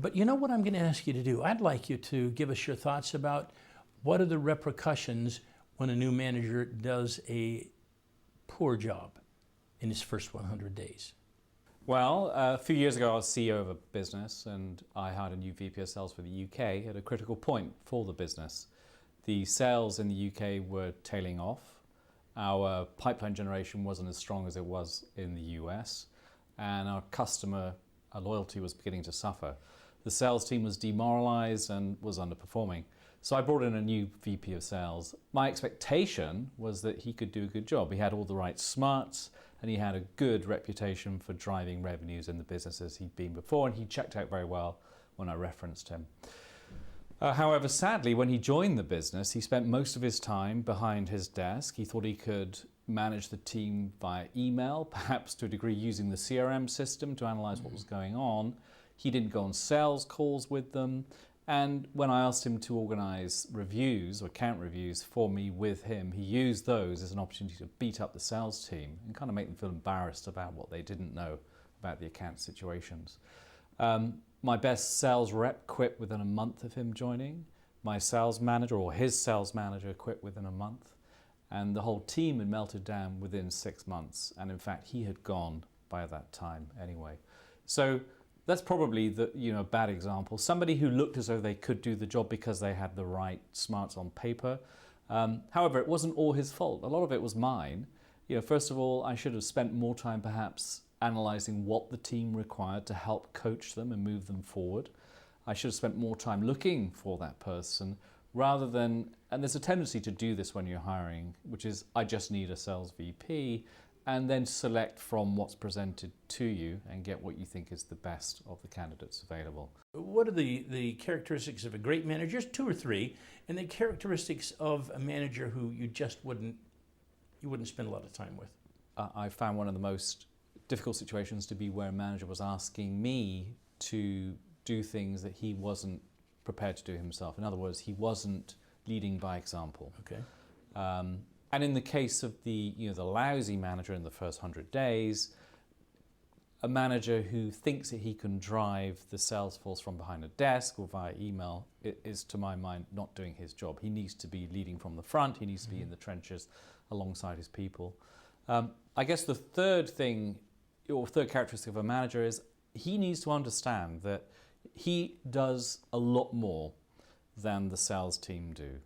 But you know what I'm going to ask you to do? I'd like you to give us your thoughts about what are the repercussions when a new manager does a poor job in his first 100 days. Well, a few years ago I was CEO of a business and I hired a new VP of sales for the UK at a critical point for the business. The sales in the UK were tailing off. Our pipeline generation wasn't as strong as it was in the US, and our customer loyalty was beginning to suffer. The sales team was demoralized and was underperforming. So I brought in a new VP of sales. My expectation was that he could do a good job. He had all the right smarts and he had a good reputation for driving revenues in the businesses he'd been before, and he checked out very well when I referenced him. However, sadly, when he joined the business, he spent most of his time behind his desk. He thought he could manage the team via email, perhaps to a degree using the CRM system to analyze what was going on. He didn't go on sales calls with them. And when I asked him to organize reviews or account reviews for me with him, he used those as an opportunity to beat up the sales team and kind of make them feel embarrassed about what they didn't know about the account situations. My best sales rep quit within a month of him joining. My sales manager, or his sales manager, quit within a month. And the whole team had melted down within 6 months. And in fact, he had gone by that time anyway. So that's probably a bad example. Somebody who looked as though they could do the job because they had the right smarts on paper. However, it wasn't all his fault. A lot of it was mine. First of all, I should have spent more time perhaps analyzing what the team required to help coach them and move them forward. I should have spent more time looking for that person rather than, and there's a tendency to do this when you're hiring, which is I just need a sales VP, and then select from what's presented to you and get what you think is the best of the candidates available. What are the characteristics of a great manager? Just 2 or 3, and the characteristics of a manager who you wouldn't spend a lot of time with? I found one of the most difficult situations to be where a manager was asking me to do things that he wasn't prepared to do himself. In other words, he wasn't leading by example. Okay. And in the case of the lousy manager in the first 100 days, a manager who thinks that he can drive the sales force from behind a desk or via email is, to my mind, not doing his job. He needs to be leading from the front. He needs to be in the trenches alongside his people. I guess the third characteristic of a manager is he needs to understand that he does a lot more than the sales team do.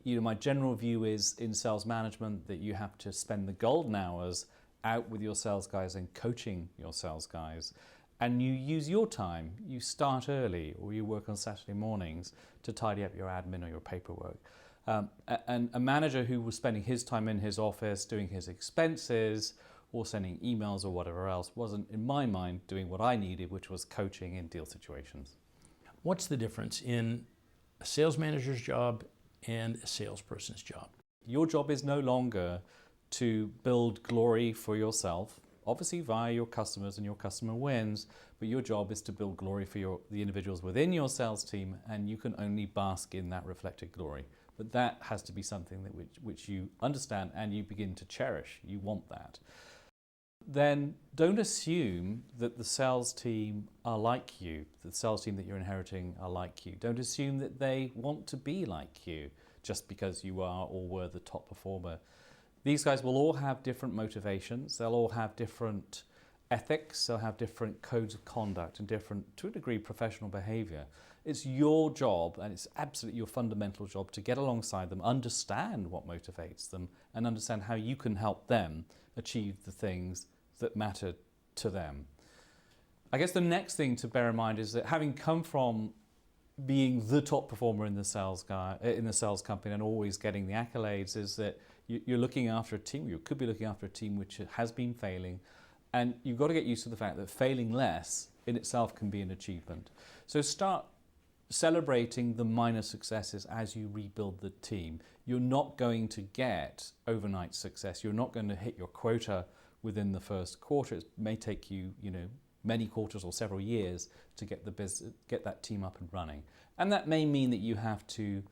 My general view is in sales management that you have to spend the golden hours out with your sales guys and coaching your sales guys. And you use your time. You start early or you work on Saturday mornings to tidy up your admin or your paperwork. And a manager who was spending his time in his office doing his expenses or sending emails or whatever else wasn't, in my mind, doing what I needed, which was coaching in deal situations. What's the difference in a sales manager's job and a salesperson's job? Your job is no longer to build glory for yourself, obviously via your customers and your customer wins, but your job is to build glory for the individuals within your sales team, and you can only bask in that reflected glory. But that has to be something that which you understand and you begin to cherish. You want that. Then don't assume that the sales team are like you, the sales team that you're inheriting are like you. Don't assume that they want to be like you just because you are or were the top performer. These guys will all have different motivations. They'll all have different ethics. They'll have different codes of conduct and different, to a degree, professional behavior. It's your job, and it's absolutely your fundamental job, to get alongside them, understand what motivates them, and understand how you can help them achieve the things that matter to them. I guess the next thing to bear in mind is that having come from being the top performer in the sales company and always getting the accolades, is that you're looking after a team. You could be looking after a team which has been failing, and you've got to get used to the fact that failing less in itself can be an achievement. So start celebrating the minor successes as you rebuild the team. You're not going to get overnight success. You're not going to hit your quota within the first quarter. It may take you, many quarters or several years to get that team up and running. And that may mean that you have to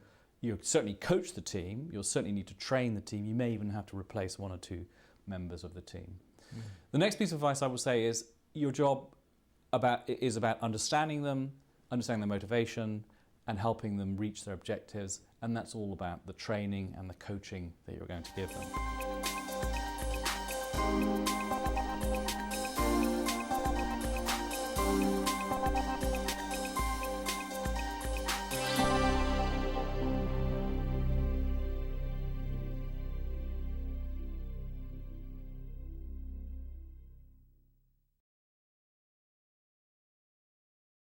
certainly coach the team. You'll certainly need to train the team. You may even have to replace 1 or 2 members of the team. The next piece of advice I would say is your job is about understanding them, understanding their motivation, and helping them reach their objectives. And that's all about the training and the coaching that you're going to give them.